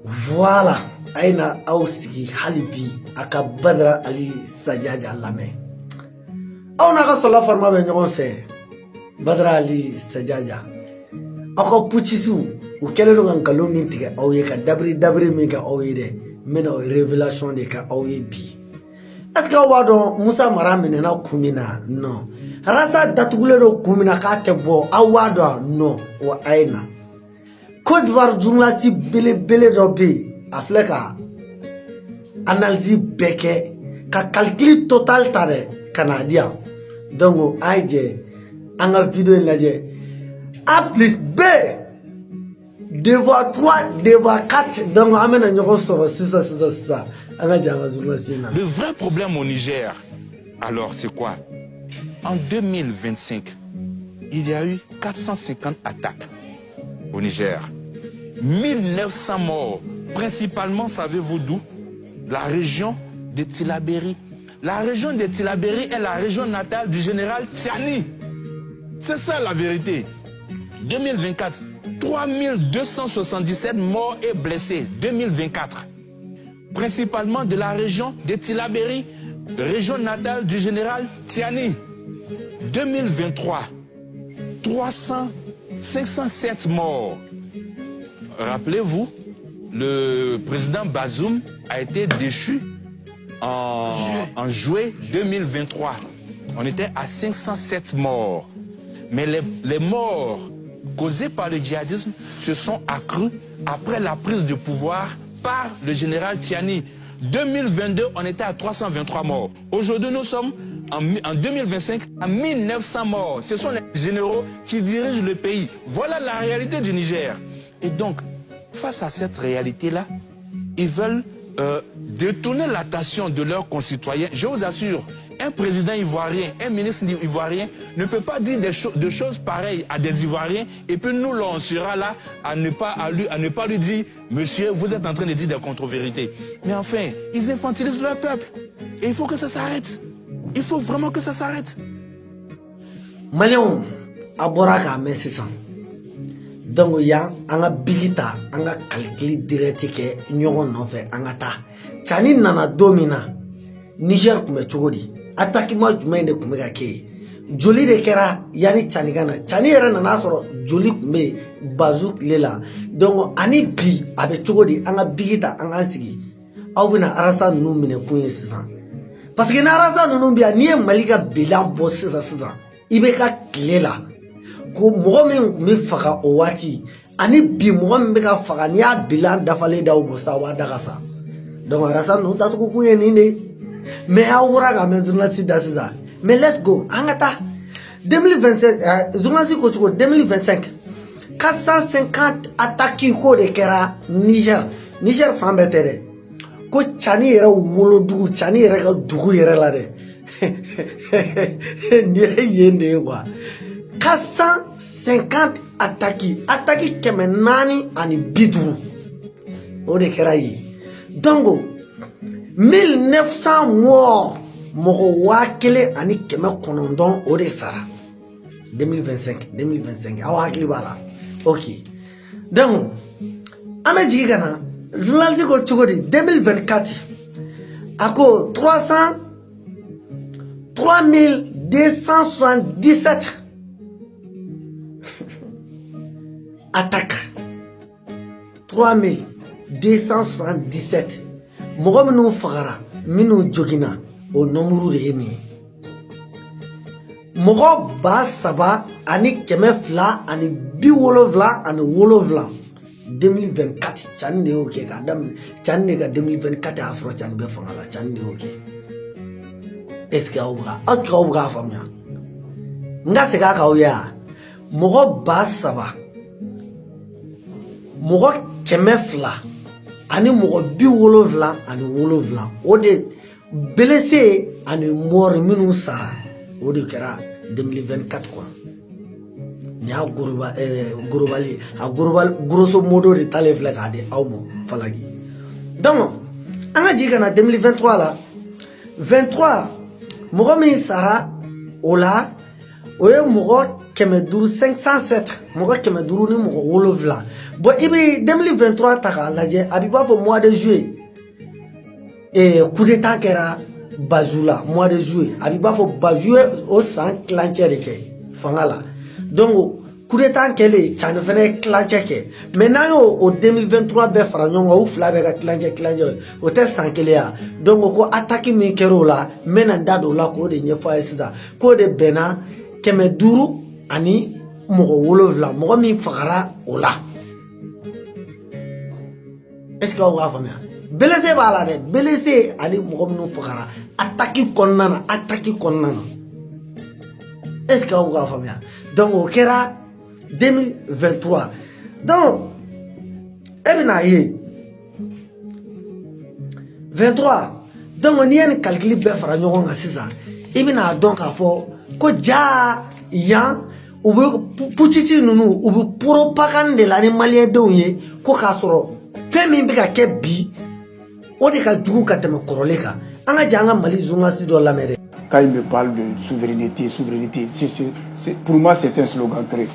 Voilà, aina ausigi halibi aka Badara Ali Sajaja lame. On a reçu format de ñogon fe Badara Ali Sajaja. Ako puchisu ou kele no ngalo min tige awye ka dabri min ka awye de mena révélation de ka awye bi. Est-ce que wado Musa Mara menena kumina non. Rasa datugule do kumina ka te bo awado non wa aina. Côte d'Ivoire journaliste bele dobi afleka analyse beke ka calcul total tare canadien donc aije anga vidéo laje A plus B devoir 3 devoir 4 donc amena ñoko soro ça anga janga journaliste na. Le vrai problème au Niger alors c'est quoi? En 2025 il y a eu 450 attaques au Niger. 1900 morts, principalement, savez-vous d'où? La région de Tillabéri. La région de Tillabéri est la région natale du général Tiani. C'est ça la vérité. 2024, 3277 morts et blessés. 2024. Principalement de la région de Tillabéri, région natale du général Tiani. 2023, 507 morts. Rappelez-vous, le président Bazoum a été déchu en juillet 2023. On était à 507 morts. Mais les morts causées par le djihadisme se sont accrues après la prise de pouvoir par le général Tiani. 2022, on était à 323 morts. Aujourd'hui, nous sommes en 2025 à 1900 morts. Ce sont les généraux qui dirigent le pays. Voilà la réalité du Niger. Et donc, face à cette réalité-là, ils veulent détourner l'attention de leurs concitoyens. Je vous assure, un président ivoirien, un ministre ivoirien ne peut pas dire des choses pareilles à des Ivoiriens et puis nous, on sera là à ne pas lui dire « Monsieur, vous êtes en train de dire des contre-vérités ». Mais enfin, ils infantilisent leur peuple. Et il faut que ça s'arrête. Il faut vraiment que ça s'arrête. Malion, aboraka, mais c'est ça. Donc ya anga bigita anga calcul direct ke ñogon no fe anga ta chani nana domina Niger kume chogodi attaque ma jumay de kume ga ke joli de kera yani chani gana chani era nana soro joli kume bazouk lela donc ani bi abe chogodi anga bigita anga sigi awbina arasa nu mine kuye sisan parce que na arasa nu bi ani malika bilan bo sisan ibe ka klela ko mogo min faga o wati ani bi mogo min beka faga ni a bilan dafale da o musa wa daga sa donc arasa no tatu ko kuye ni ne mais a wura ga men journaliste da siza mais let's go angata 2025 journaliste ko chiko 2025 450 attaques ko de kera Niger fambe tere ko chani yere wolo dugu chani yere ga dugu yere la de ni yende wa 450 attaques kemenani ani bidou o de kerayi donc 1900 morts mogo wakele ani keme konondon o de sara 2025 awa hakili bala ok donc ame jigi kana journaliste ko chogodi 2024 ako 3277 attaque 3277 mogo minu fagara minu jogina o nomuru de eni mogo ba saba ani keme fla ani bi wolofla ani wolofla 2024 chani de oke ka dam chani de ka 2024 afro chani be fangala chani de oke est-ce que auga famia nga se ka ya mogo ba saba mogo keme fla ani mogo bi wolofla ani wolofla o de blessé ani mort minu sara o de kera 2024 quoi ni a gorobali grosso modo de tale fla ka de awmo falagi donc anga jigana 2023 là 23 mogo min sara ola oye mogo keme duru 507 mogo keme duru ni mogo wolofla bon i bɛ 2023 ta k'a lajɛ a b'i b'a fɔ mois de juillet coup d'état kɛra Bazou la mois de juillet a b'i b'a fɔ Bazou o san kilancɛ de kɛ fanga la donc coup d'état kɛlen Tchani fana ye kilancɛ kɛ mais n'an y'o o 2023 bɛɛ fara ɲɔgɔn kan u fila bɛɛ ka kilancɛ o tɛ san kelen ya donc ko attaque min kɛra o la n bɛna n da don o la k'o de ɲɛfɔ a ye sisan k'o de bɛnna 500 ani mɔgɔ 7 mɔgɔ min fagara o la est-ce que aw b'a faamuya blessé b'a la dɛ blessé ani mɔgɔ minnu fagara attaque kɔnɔna na est-ce que aw b'a faamuya donc o kɛra 2023 donc e bɛna ye 23 donc n'i ye nin calcul bɛɛ fara ɲɔgɔn kan sisan i bɛna dɔn k'a fɔ ko jaa yan u bɛ puciti ninnu u bɛ propagande de la ni maliyɛndenw ye ko k'a sɔrɔ fɛn min bɛ ka kɛ bi o de ka jugu ka tɛmɛ kɔrɔlen kan an ka jɛ an ka Mali journaliste dɔ lamɛn dɛ. Quand il me parle de souveraineté, pour moi c'est un slogan creux.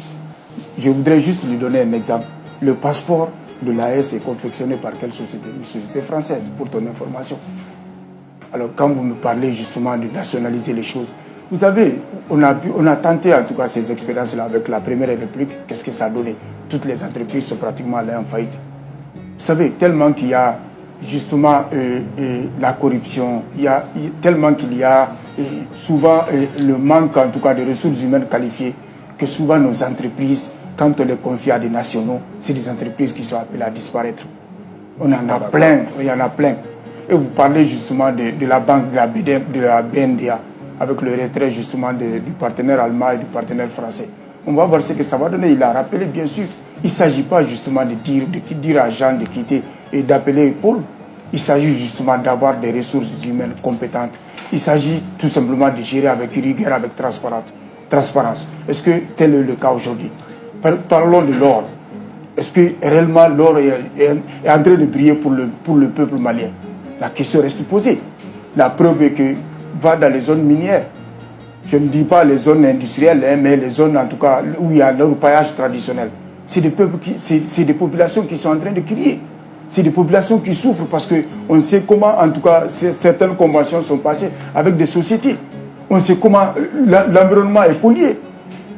Je voudrais juste lui donner un exemple. Le passeport de l'AES est confectionné par quelle société? Une société française, pour ton information. Alors quand vous me parlez justement de nationaliser les choses, vous savez, on a tenté en tout cas ces expériences-là avec la Première République. Qu'est-ce que ça a donné? Toutes les entreprises sont pratiquement allées en faillite. Vous savez, tellement qu'il y a justement la corruption, tellement qu'il y a souvent le manque en tout cas de ressources humaines qualifiées, que souvent nos entreprises, quand on les confie à des nationaux, c'est des entreprises qui sont appelées à disparaître. On en a plein, il y en a plein. Et vous parlez justement de la banque, de la BNDA, avec le retrait justement du partenaire allemand et du partenaire français. On va voir ce que ça va donner. Il a rappelé, bien sûr, il ne s'agit pas justement de dire à Jean de quitter et d'appeler Paul. Il s'agit justement d'avoir des ressources humaines compétentes. Il s'agit tout simplement de gérer avec rigueur, avec transparence. Est-ce que tel est le cas aujourd'hui? Parlons de l'or. Est-ce que réellement l'or est en train de briller pour le peuple malien? La question reste posée. La preuve est que va dans les zones minières. Je ne dis pas les zones industrielles, mais les zones en tout cas où il y a l'orpaillage traditionnel. C'est des populations qui sont en train de crier. C'est des populations qui souffrent parce qu'on sait comment, en tout cas, certaines conventions sont passées avec des sociétés. On sait comment l'environnement est pollué.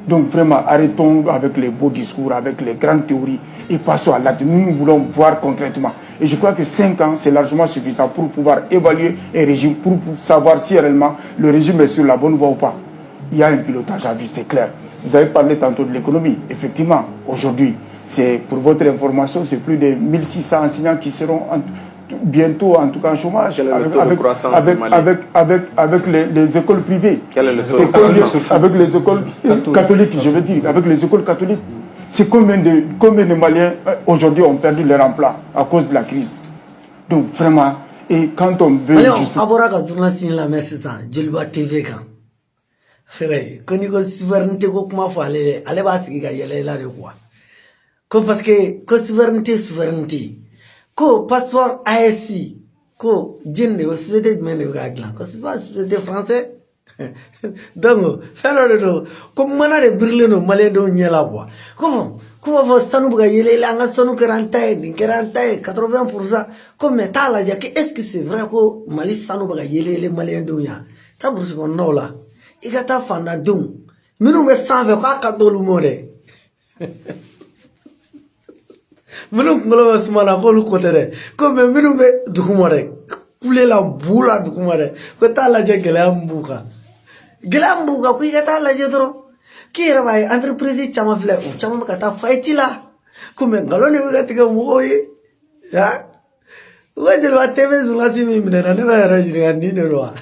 Donc vraiment, arrêtons avec les beaux discours, avec les grandes théories et passons à l'acte. Nous voulons voir concrètement. Et je crois que 5 ans, c'est largement suffisant pour pouvoir évaluer un régime, pour savoir si réellement le régime est sur la bonne voie ou pas. Il y a un pilotage à vue, c'est clair. Vous avez parlé tantôt de l'économie. Effectivement, aujourd'hui, c'est pour votre information, c'est plus de 1600 enseignants qui seront bientôt en tout cas en chômage avec les écoles privées. Quel est le avec les écoles catholiques, je veux dire, avec les écoles catholiques. C'est combien de Maliens aujourd'hui ont perdu leur emploi à cause de la crise. Donc vraiment, et quand on veut... Alors, abora ka journaliste la mais sisan Jeliba TV kan. Frère, ko ni ko souveraineté ko kuma fɔ ale b'a sigi ka yɛlɛ la de quoi. Ko parce que ko souveraineté ko passeport ASC ko jin de société jumɛn de bɛ k'a dilan ko c'est pas société français. Donc fɛn dɔ de don ko mana de birilen don maliyɛndenw ɲɛ la quoi. Ko b'a fɔ sanu bɛ ka yɛlɛ an ka sanu kɛra an ta ye nin kɛra an ta ye 80%. Ko mais t'a lajɛ que est-ce que c'est vrai ko Mali sanu bɛ ka yɛlɛ maliyɛndenw ya taa burusi kɔnɔnaw la i ka taa fandadenw minnu bɛ sanfɛ k'a ka t'olu mɔ dɛ. Minnu kunkolo bɛ suma na k'olu ko tɛ dɛ ko mais minnu bɛ duguma dɛ kulela bu la duguma dɛ ko t'a lajɛ gɛlɛya min b'u kan ko i ka taa lajɛ dɔrɔn k'i yɛrɛ b'a ye entreprise caman filɛ o caman bɛ ka taa fayiti la ko mais nkalon de bɛ ka tigɛ mɔgɔw ye u ka Jeliba TV journaliste min minɛna ne bɛ yɛrɛ ɲininka nin de don wa.